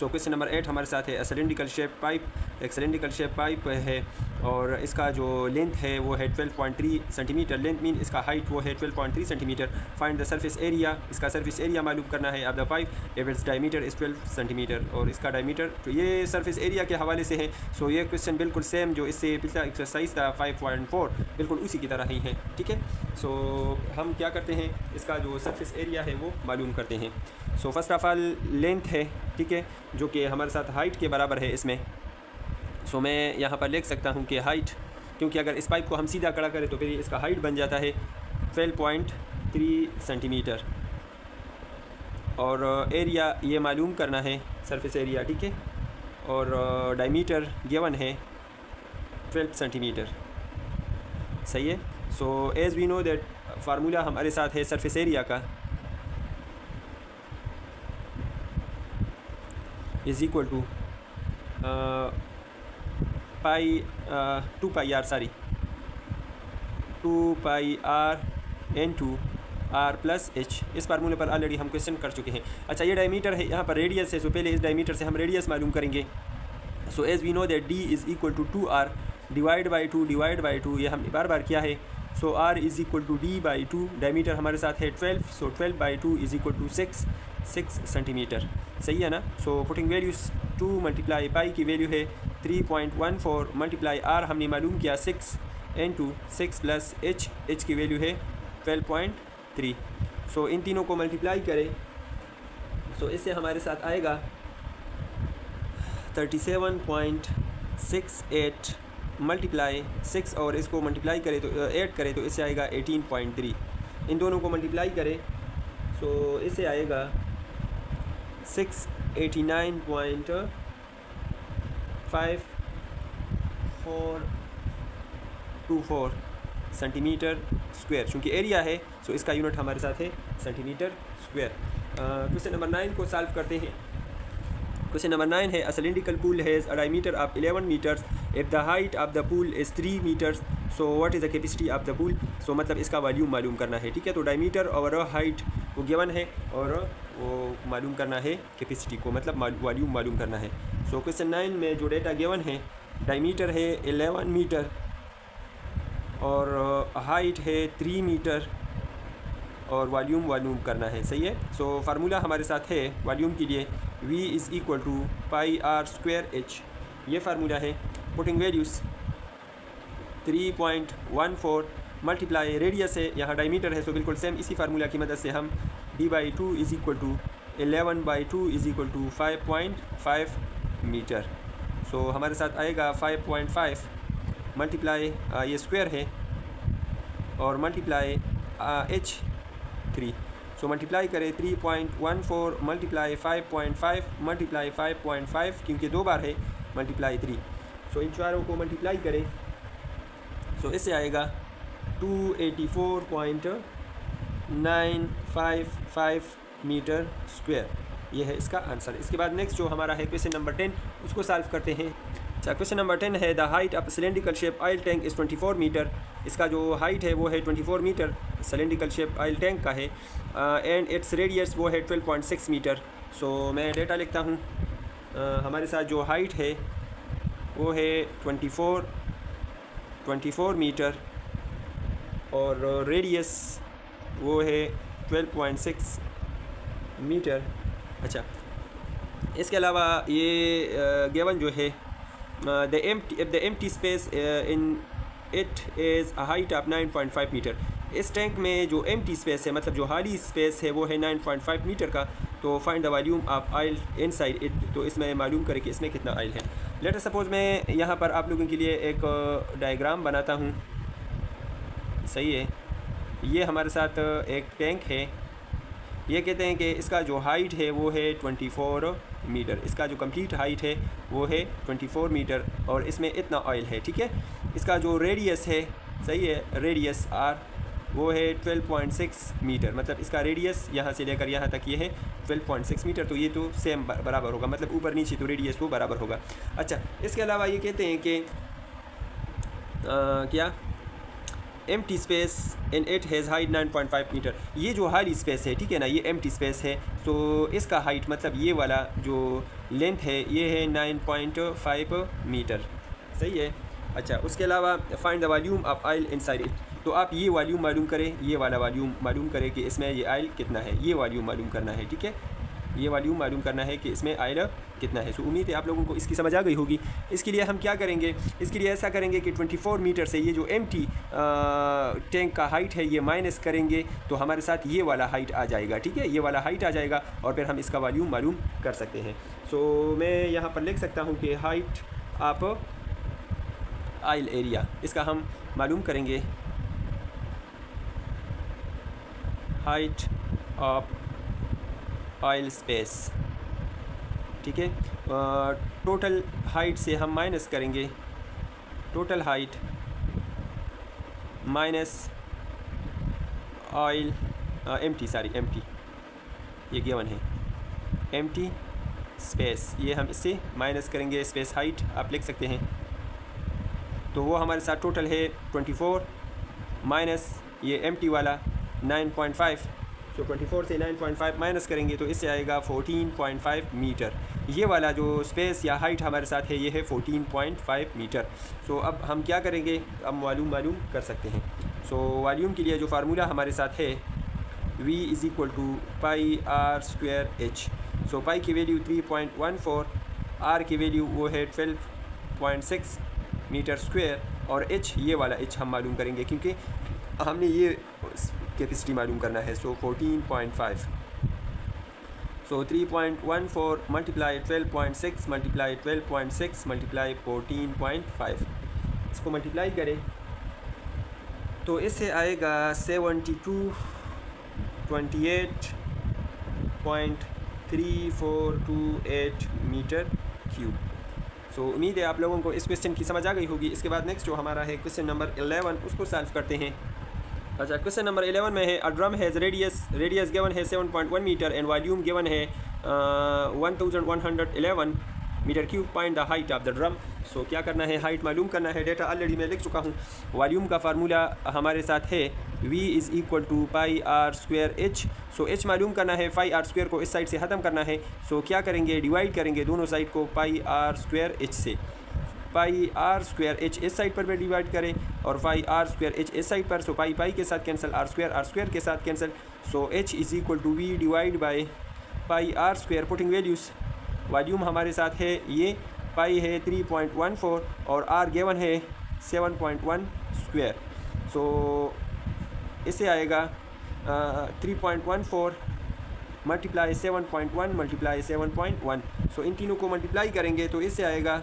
So question number 8 हमारे साथ है सिलेंड्रिकल शेप पाइप। एक सिलेंड्रिकल शेप पाइप है और इसका जो लेंथ है वो है 12.3 सेंटीमीटर। लेंथ मीन इसका हाइट वो है 12.3 centimetre. Find the surface area, इसका सरफेस एरिया मालूम करना है। अब the pipe if its diameter is 12 centimetre और इसका डायमीटर, तो ये सरफेस एरिया के हवाले से है। सो ये क्वेश्चन बिल्कुल सेम जो इससे पिछला एक्सरसाइज था 5.4 बिल्कुल उसी की तरह ही है, ठीक है। सो हम क्या करते हैं, इसका जो सरफेस एरिया है वो मालूम करते हैं। So first of all length है, ठीक है, जो कि हमारे साथ हाइट के बराबर है इसमें। सो मैं यहाँ पर लिख सकता हूँ कि हाइट, क्योंकि अगर इस पाइप को हम सीधा खड़ा करें तो फिर इसका हाइट बन जाता है 12.3 सेंटीमीटर और एरिया ये मालूम करना है, सरफेस एरिया, ठीक है, और डायमीटर गिवन है 12 सेंटीमीटर, सही है। So as we know that formula हमारे साथ है सरफेस एरिया का is equal to pi 2 pi r into r plus h. इस फार्मूले पर ऑलरेडी हम क्वेश्चन कर चुके हैं। अच्छा, ये डायमीटर है, यहाँ पर रेडियस है, सो पहले इस डायमीटर से हम रेडियस मालूम करेंगे। So as we know that d is equal to 2r divide by 2 ये हमने बार बार किया है। So r is equal to d by 2, diameter हमारे साथ है 12, so 12 by 2 is equal to 6 centimetre, सही है ना। So putting values 2 multiply pi की वैल्यू है 3.14 मल्टीप्लाई r हमने मालूम किया 6 इंटू 6 प्लस h की वैल्यू है 12.3। सो इन तीनों को मल्टीप्लाई करें, सो इससे हमारे साथ आएगा 37.68 मल्टीप्लाई 6 और इसको मल्टीप्लाई करें तो ऐड करें तो इससे आएगा 18.3। इन दोनों को मल्टीप्लाई करें सो इससे आएगा 689.5424 सेंटीमीटर स्क्वायर। चूँकि एरिया है सो इसका यूनिट हमारे साथ है सेंटीमीटर स्क्वायर। क्वेश्चन नंबर 9 को सॉल्व करते हैं। क्वेश्चन नंबर 9 है, a cylindrical pool has a diameter of 11 metres if the height of the pool is 3 metres, so what is the capacity of the pool. So मतलब इसका volume मालूम करना है, ठीक है। तो डायमीटर और हाइट वो गिवन है और वो मालूम करना है कैपेसिटी को, मतलब वॉल्यूम मालूम करना है। सो क्वेश्चन 9 में जो डेटा गिवन है, डायमीटर है 11 मीटर और हाइट है 3 मीटर और वॉल्यूम करना है, सही है। सो फार्मूला हमारे साथ है वॉल्यूम के लिए v is equal to pi r square h, ये फार्मूला है। पुटिंग वैल्यूज़ 3.14 मल्टीप्लाई रेडियस है, यहाँ डायमीटर है, सो बिल्कुल सेम इसी फार्मूला की मदद से हम d by 2 is equal to 11 by 2 is equal to 5.5 metre. So हमारे साथ आएगा 5.5 मल्टीप्लाई ये स्क्वायर है और मल्टीप्लाई h3, सो मल्टीप्लाई करें 3.14 मल्टीप्लाई 5.5 मल्टीप्लाई 5.5, क्योंकि 2 बार है, मल्टीप्लाई 3। सो इन चारों को मल्टीप्लाई करें सो इससे आएगा 284.955 मीटर स्क्वायर, ये है इसका आंसर। इसके बाद नेक्स्ट जो हमारा है क्वेश्चन नंबर 10, उसको सॉल्व करते हैं। अच्छा, क्वेश्चन नंबर 10 है, the height of cylindrical shape oil tank is 24 metre. इसका जो हाइट है वो है 24 metre, cylindrical shape oil tank का है, एंड इट्स रेडियस वो है 12.6 मीटर। सो मैं डेटा लिखता हूँ। हमारे साथ जो हाइट है वो है 24 मीटर और रेडियस वो है 12.6 मीटर। अच्छा, इसके अलावा ये गिवन जो है the empty space in it is a height of 9.5 metre. इस टैंक में जो एम्प्टी स्पेस है, मतलब जो खाली स्पेस है, वो है 9.5 मीटर का। तो find the volume of oil inside it, तो इसमें मालूम करें कि इसमें कितना ऑयल है। लेट सपोज मैं यहाँ पर आप लोगों के लिए एक डायग्राम बनाता हूँ, सही है। ये हमारे साथ एक टैंक है, ये कहते हैं कि इसका जो हाइट है वो है 24 मीटर, इसका जो कंप्लीट हाइट है वो है 24 मीटर और इसमें इतना ऑयल है, ठीक है। इसका जो रेडियस है, सही है, रेडियस आर वो है 12.6 मीटर, मतलब इसका रेडियस यहाँ से लेकर यहाँ तक ये है 12.6 मीटर। तो ये तो सेम बराबर होगा, मतलब ऊपर नीचे तो रेडियस वो बराबर होगा। अच्छा, इसके अलावा ये कहते हैं कि क्या empty space in it has height 9.5 metre. ये जो खाली स्पेस है, ठीक है ना, ये एम्प्टी स्पेस है, तो इसका हाइट मतलब ये वाला जो लेंथ है ये है 9.5 मीटर। सही है। अच्छा, उसके अलावा find the volume of oil inside it. तो आप ये वॉल्यूम मालूम करें, ये वाला वॉल्यूम मालूम करें कि इसमें ये ऑयल कितना है, ये वॉल्यूम मालूम करना है, ठीक है, ये वॉल्यूम मालूम करना है कि इसमें ऑयल कितना है। सो उम्मीद है आप लोगों को इसकी समझ आ गई होगी। इसके लिए हम क्या करेंगे, इसके लिए ऐसा करेंगे कि 24 मीटर से ये जो एम्प्टी टैंक का हाइट है ये माइनस करेंगे, तो हमारे साथ ये वाला हाइट आ जाएगा, ठीक है, ये वाला हाइट आ जाएगा और फिर हम इसका वॉल्यूम मालूम कर सकते हैं। सो मैं यहाँ पर लिख सकता हूँ कि हाइट ऑफ ऑयल एरिया, इसका हम मालूम करेंगे हाइट ऑफ ऑयल स्पेस, ठीक है। टोटल हाइट से हम माइनस करेंगे, total height minus oil empty, ये गिवन है एम्प्टी स्पेस, ये हम इससे माइनस करेंगे स्पेस हाइट आप लिख सकते हैं। तो वो हमारे साथ टोटल है 24 माइनस ये एम्प्टी वाला 9.5। तो 24 से 9.5 माइनस करेंगे तो इससे आएगा 14.5 मीटर। ये वाला जो स्पेस या हाइट हमारे साथ है ये है 14.5 मीटर। सो अब हम क्या करेंगे, अब मालूम कर सकते हैं। सो वॉल्यूम के लिए जो फार्मूला हमारे साथ है V = pi r square h. So pi की वैल्यू 3.14, आर की वैल्यू वो है 12.6 मीटर स्क्वायर और एच, ये वाला एच हम मालूम करेंगे क्योंकि हमने ये कैपेसिटी मालूम करना है। सो 14.5, सो 3.14 मल्टीप्लाई 12.6 मल्टीप्लाई 12.6 मल्टीप्लाई 14.5, इसको मल्टीप्लाई करें तो इससे आएगा 7228.3428 मीटर क्यूब। सो उम्मीद है आप लोगों को इस क्वेश्चन की समझ आ गई होगी। इसके बाद नेक्स्ट जो हमारा है क्वेश्चन नंबर 11, उसको सॉल्व करते हैं। अच्छा, क्वेश्चन नंबर 11 में है a drum has radius given है 7.1 मीटर एंड वॉल्यूम गिवन है 1111 metre cube. Find the height of the drum. So क्या करना है, हाइट मालूम करना है। डेटा ऑलरेडी मैं लिख चुका हूँ। वॉल्यूम का फार्मूला हमारे साथ है V = pi r square h. So h मालूम करना है, पाई आर स्क्वायर को इस साइड से ख़त्म करना है। सो क्या करेंगे, डिवाइड करेंगे दोनों साइड को पाई आर स्क्वायर एच से। पाई आर स्क्वायर एच इस साइड पर भी डिवाइड करें और पाई आर स्क्वायर एच इस साइड पर। सो पाई के साथ कैंसिल, आर स्क्वायर के साथ cancel. So H = V divide by pi r square. Putting values, volume हमारे साथ है ये पाई है 3.14 और आर गिवन है 7.1 स्क्वायर। सो इससे आएगा 3.14 मल्टीप्लाई 7.1 मल्टीप्लाई 7.1। सो इन तीनों को मल्टीप्लाई करेंगे तो इससे आएगा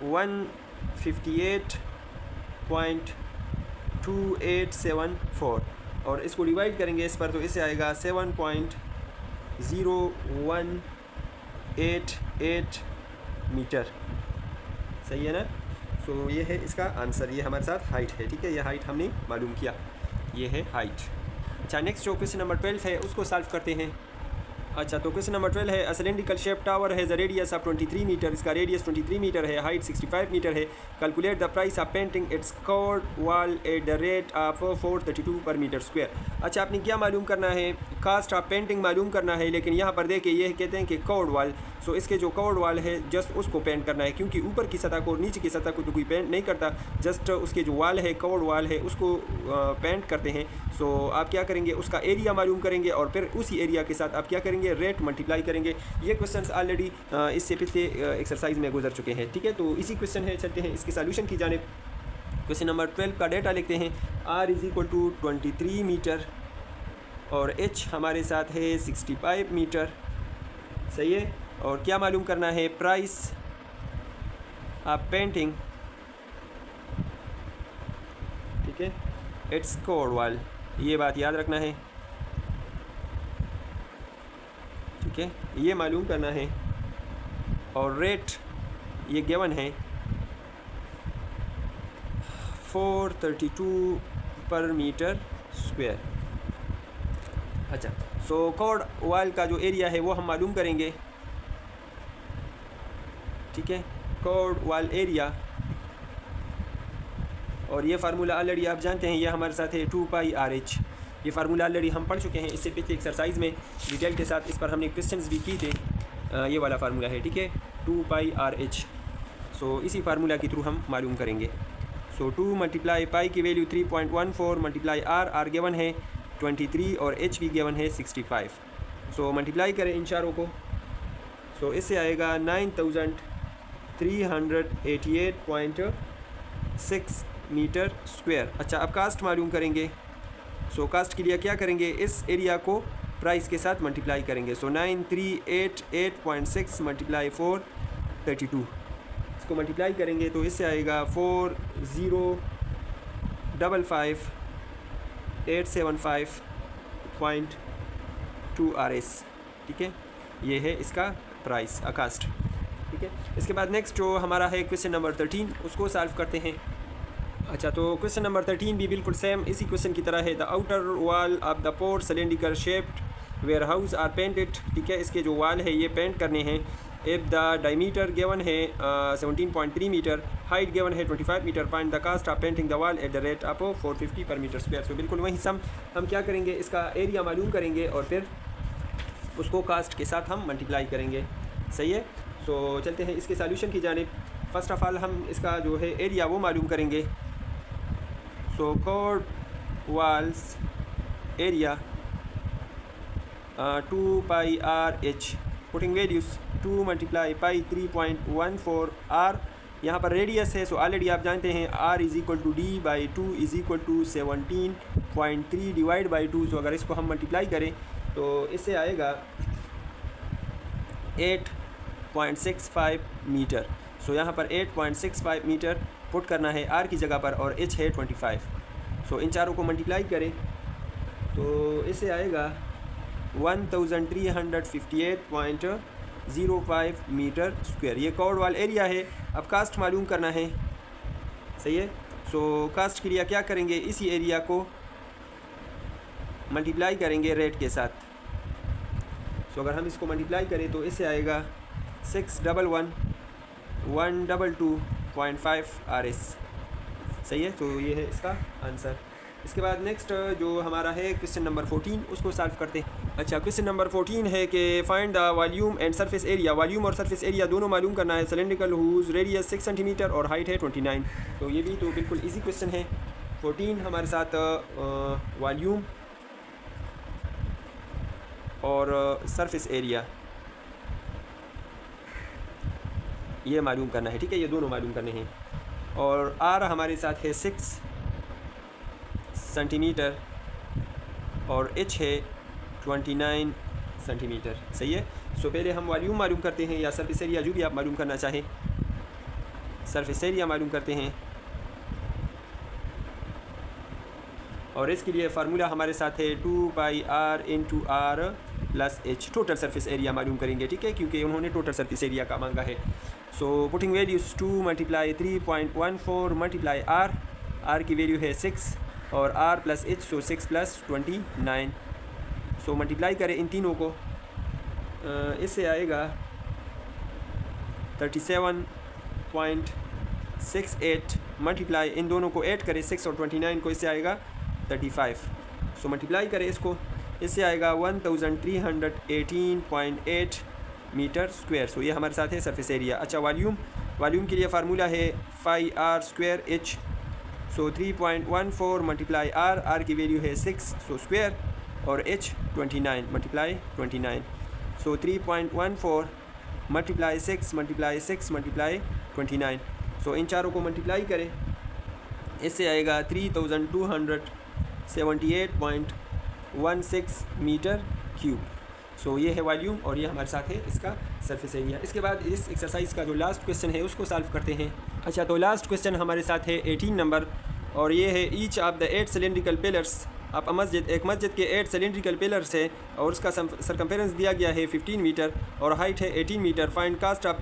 158.2874 और इसको डिवाइड करेंगे इस पर तो इससे आएगा 7.0188 मीटर। सही है ना। सो ये है इसका आंसर, ये हमारे साथ हाइट है, ठीक है, ये हाइट हमने मालूम किया, ये है हाइट। अच्छा, नेक्स्ट जो क्वेश्चन नंबर 12 है उसको सॉल्व करते हैं। अच्छा, तो क्वेश्चन नंबर 12 है अ सिलेंड्रिकल शेप टावर है द रेडियस ऑफ 23 मीटर। इसका रेडियस 23 मीटर है, हाइट 65 मीटर है। Calculate the price of painting it's curved wall at the rate of 432 पर मीटर स्क्वायर। अच्छा, आपने क्या मालूम करना है, कास्ट ऑफ पेंटिंग मालूम करना है, लेकिन यहाँ पर देखिए ये कहते हैं कि कर्व्ड वॉल। सो इसके जो कर्व्ड वॉल है जस्ट उसको पेंट करना है, क्योंकि ऊपर की सतह को नीचे की सतह को तो कोई पेंट नहीं करता, जस्ट उसके जो वॉल है कर्व्ड वॉल है उसको पेंट करते हैं। सो आप क्या करेंगे, उसका एरिया मालूम करेंगे और फिर उसी एरिया के साथ आप क्या करेंगे, रेट मल्टीप्लाई करेंगे। ये क्वेश्चंस ऑलरेडी इससे पिछले एक्सरसाइज में गुजर चुके हैं, ठीक है। तो इसी क्वेश्चन है, चलते हैं इसके सॉल्यूशन की जानिब। क्वेश्चन नंबर 12 का डेटा लिखते हैं। R = 23 मीटर और H हमारे साथ है 65 मीटर। सही है। और क्या मालूम करना है, प्राइस ऑफ पेंटिंग, ठीक है, इट्स कर्व्ड वॉल, ये बात याद रखना है, ठीक है, ये मालूम करना है। और रेट ये गिवन है 432 पर मीटर स्क्वायर। अच्छा, सो कर्व्ड वॉल का जो एरिया है वो हम मालूम करेंगे, ठीक है। कर्व्ड वॉल एरिया और ये फार्मूला ऑलरेडी आप जानते हैं, ये हमारे साथ है 2πRh। ये फार्मूला ऑलरेडी हम पढ़ चुके हैं इससे पिछले एक्सरसाइज में डिटेल के साथ, इस पर हमने क्वेश्चंस भी किए थे। ये वाला फार्मूला है, ठीक है, 2πRh। सो इसी फार्मूला के थ्रू हम मालूम करेंगे। सो 2 मल्टीप्लाई पाई की वैल्यू 3.14 मल्टीप्लाई आर गिवन है 23 और एच भी गिवन है 65। सो मल्टीप्लाई करें इन चारों को। सो इससे आएगा 9388.6 मीटर स्क्वायर। अच्छा, अब कास्ट मालूम करेंगे। सो कास्ट के लिए क्या करेंगे, इस एरिया को प्राइस के साथ मल्टीप्लाई करेंगे। सो 9388.6 मल्टीप्लाई 432, इसको मल्टीप्लाई करेंगे तो इससे आएगा 4055875.2 RS, ठीक है, ये है इसका प्राइस कास्ट, ठीक है। इसके बाद नेक्स्ट जो हमारा है क्वेश्चन नंबर 13, उसको सॉल्व करते हैं। अच्छा, तो क्वेश्चन नंबर 13 भी बिल्कुल सेम इसी क्वेश्चन की तरह है। The outer wall of the pour cylindrical shaped warehouse are painted, ठीक है, इसके जो वाल है ये पेंट करने हैं। इफ़ द डायमीटर गिवन है 17.3 मीटर, हाइट गिवन है 25 मीटर, find the cost of painting the wall at the rate of 450 per metre square. सो बिल्कुल वही सम हम क्या करेंगे, इसका एरिया मालूम करेंगे और फिर उसको कास्ट के साथ हम मल्टीप्लाई करेंगे, सही है। सो चलते हैं इसके सॉल्यूशन की जानिब। फर्स्ट ऑफ ऑल हम इसका जो है एरिया वो मालूम करेंगे। So code walls area 2πRh, putting values 2 multiply पाई 3.14 R, यहाँ पर रेडियस है। सो ऑलरेडी आप जानते हैं R = D/2 = 17.3 डिवाइड बाई 2। सो अगर इसको हम मल्टीप्लाई करें तो इससे आएगा 8.65 मीटर। सो यहाँ पर 8.65 मीटर पुट करना है R की जगह पर और H है 25। सो इन चारों को मल्टीप्लाई करें तो इससे आएगा 1358.05 मीटर स्क्वायर। ये कॉर्ड वाल एरिया है। अब कास्ट मालूम करना है, सही है। सो कास्ट के लिए क्या करेंगे, इसी एरिया को मल्टीप्लाई करेंगे रेट के साथ। सो अगर हम इसको मल्टीप्लाई करें तो इससे आएगा 611,122.5 RS, सही है। तो ये है इसका आंसर। इसके बाद नेक्स्ट जो हमारा है क्वेश्चन नंबर 14, उसको सॉल्व करते हैं। अच्छा, क्वेश्चन नंबर 14 है कि find the volume and surface area. Volume और सरफेस एरिया दोनों मालूम करना है। सिलेंड्रिकल हुज रेडियस 6 सेंटीमीटर और हाइट है 29। तो ये भी तो बिल्कुल इजी क्वेश्चन है। 14 हमारे साथ वॉल्यूम और सरफेस एरिया ये मालूम करना है, ठीक है, ये दोनों मालूम करने हैं। और आर हमारे साथ है 6 सेंटीमीटर और एच है 29 सेंटीमीटर, सही है। सो पहले हम वॉल्यूम मालूम करते हैं या सरफेस एरिया, जो भी आप मालूम करना चाहें। सरफेस एरिया मालूम करते हैं और इसके लिए फार्मूला हमारे साथ है 2πr × R + H। Total surface area मालूम करेंगे, ठीक है, क्योंकि उन्होंने टोटल सरफेस एरिया का मांगा है। सो putting values 2 multiply 3.14 multiply R की वैल्यू है 6 और R + H, सो 6 + 29। सो मल्टीप्लाई करें इन तीनों को, इससे आएगा 37.68 मल्टीप्लाई, इन दोनों को ऐड करें 6 और 29 को, इससे आएगा 35। सो मल्टीप्लाई करें इसको, इससे आएगा 1318.8 मीटर स्क्वायर। सो ये हमारे साथ है सरफेस एरिया। अच्छा, वॉल्यूम के लिए फार्मूला है 5R²H। सो 3.14 मल्टीप्लाई R की वैल्यू है 6, सो स्क्वायर, और H 29 मल्टीप्लाई 29। सो 3.14 मल्टीप्लाई 6 मल्टीप्लाई 6 मल्टीप्लाई 29। सो इन चारों को मल्टीप्लाई करें, इससे आएगा 3278.16 मीटर क्यूब। सो ये है वॉल्यूम और ये हमारे साथ है इसका सरफेस एरिया। इसके बाद इस एक्सरसाइज का जो लास्ट क्वेश्चन है उसको सॉल्व करते हैं। अच्छा, तो लास्ट क्वेश्चन हमारे साथ है 18 नंबर और ये है each of the 8 cylindrical pillars. आप एक मस्जिद के 8 सिलेंड्रिकल पिलर्स है और उसका सरकमफेरेंस दिया गया है 15 मीटर और हाइट है 18 metre. Find cost of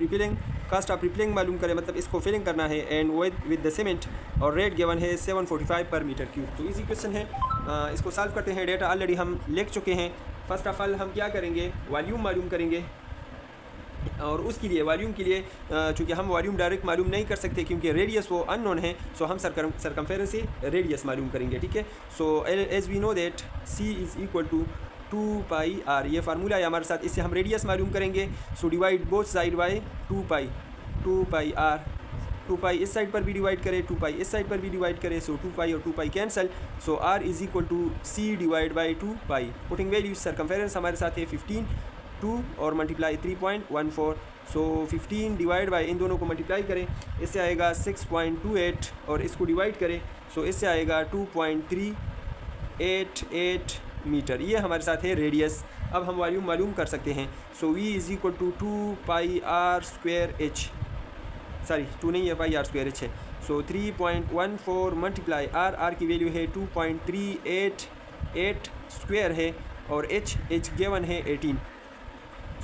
repairing मालूम करें, मतलब इसको फिलिंग करना है, एंड विद द सीमेंट, और रेट गिवन है 745 पर मीटर क्यूब। तो इजी क्वेश्चन है, इसको सॉल्व करते हैं। डेटा ऑलरेडी हम लिख चुके हैं। फर्स्ट ऑफ ऑल हम क्या करेंगे, वॉल्यूम मालूम करेंगे। और उसके लिए वॉल्यूम के लिए चूँकि हम वॉल्यूम डायरेक्ट मालूम नहीं कर सकते क्योंकि रेडियस वो अननोन है, सो हम सरकमफेरेंस से रेडियस मालूम करेंगे, ठीक है। So as we know that c is equal to 2 pi r, ये फार्मूला है हमारे साथ, इससे हम रेडियस मालूम करेंगे। So divide both side by 2 pi r, 2 pi इस साइड पर भी डिवाइड करें, 2 पाई इस साइड पर भी डिवाइड करें, सो 2 पाई और 2 pi cancel, so r is equal to c divide by 2 pi. Putting values circumference हमारे साथ है 15, 2 और मल्टीप्लाई 3.14, सो 15 डिवाइड बाई इन दोनों को मल्टीप्लाई करें, इससे आएगा 6.28 और इसको डिवाइड करें, सो इससे आएगा 2.388 मीटर। ये हमारे साथ है रेडियस। अब हम वॉल्यूम मालूम कर सकते हैं। So v is equal to 2 pi r square h, sorry 2 नहीं है, पाई आर स्क्वायर एच है। सो 3.14 मल्टीप्लाई आर की वैल्यू है 2.388 स्क्वायर है और एच गिवन है 18।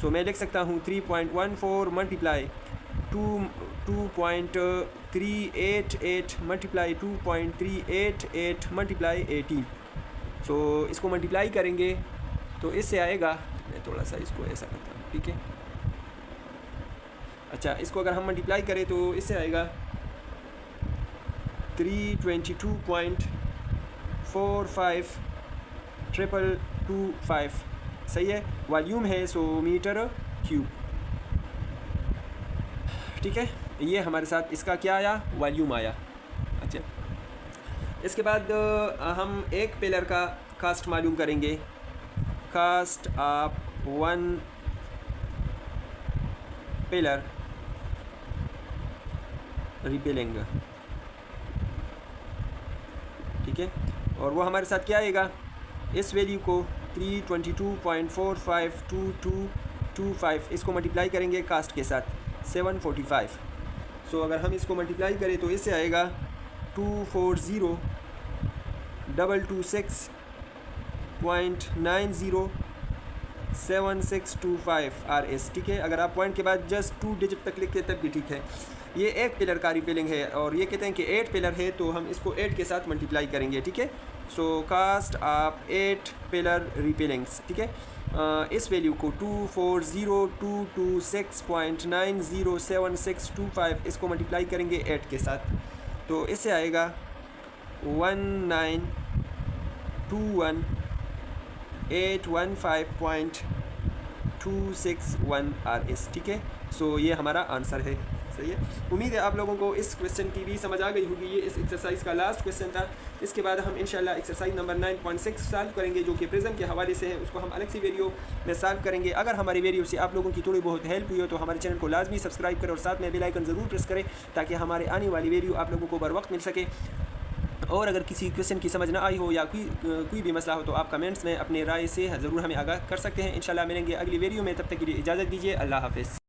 सो मैं लिख सकता हूँ 3.14 मल्टीप्लाई 2.388 मल्टीप्लाई 2.388 मल्टीप्लाई 18। सो इसको मल्टीप्लाई करेंगे तो इससे आएगा, मैं थोड़ा सा इसको ऐसा करता हूँ, ठीक है। अच्छा, इसको अगर हम मल्टीप्लाई करें तो इससे आएगा 322.45 सही है। वॉल्यूम है सो मीटर क्यूब, ठीक है। ये हमारे साथ इसका क्या आया, वॉल्यूम आया। अच्छा, इसके बाद हम एक पिलर का कास्ट मालूम करेंगे। कास्ट ऑफ 1 पिलर रिपेलिंग, ठीक है। और वो हमारे साथ क्या आएगा, इस वैल्यू को 322.452225 इसको मल्टीप्लाई करेंगे कास्ट के साथ 745। सो अगर हम इसको मल्टीप्लाई करें तो इससे आएगा 240,92.907625 RS, ठीक है। अगर आप पॉइंट के बाद जस्ट 2 डिजिट तक लिखते तब भी ठीक है। ये एक पिलर का रिपेलिंग है और ये कहते हैं कि 8 पिलर है तो हम इसको 8 के साथ मल्टीप्लाई करेंगे, ठीक है। सो कास्ट ऑफ 8 पिलर रिपेलिंग्स, ठीक है। इस वैल्यू को 240,226.907625 इसको मल्टीप्लाई करेंगे 8 के साथ, तो इससे आएगा 19,21815.261 RS, ठीक है। सो ये हमारा आंसर है, सही है। उम्मीद है आप लोगों को इस क्वेश्चन की भी समझ आ गई होगी। ये इस एक्सरसाइज का लास्ट क्वेश्चन था। इसके बाद हम इंशाल्लाह एक्सरसाइज नंबर 9.6 सॉल्व करेंगे जो कि प्रिज्म के हवाले से है, उसको हम अलग सी वीडियो में सॉल्व करेंगे। अगर हमारी वीडियो से आप लोगों की थोड़ी बहुत हेल्प हुई हो तो हमारे चैनल को लाजमी सब्सक्राइब करें और साथ में बेल आइकन ज़रूर प्रेस करें ताकि हमारे आने वाली वीडियो आप लोगों को बर वक्त मिल सके। और अगर किसी क्वेश्चन की समझ ना आई हो या कोई भी मसला हो तो आप कमेंट्स में अपने राय से ज़रूर हमें आगाह कर सकते हैं। इंशाल्लाह मिलेंगे अगली वीडियो में, तब तक के लिए इजाज़त दीजिए। अल्लाह हाफ़िज़।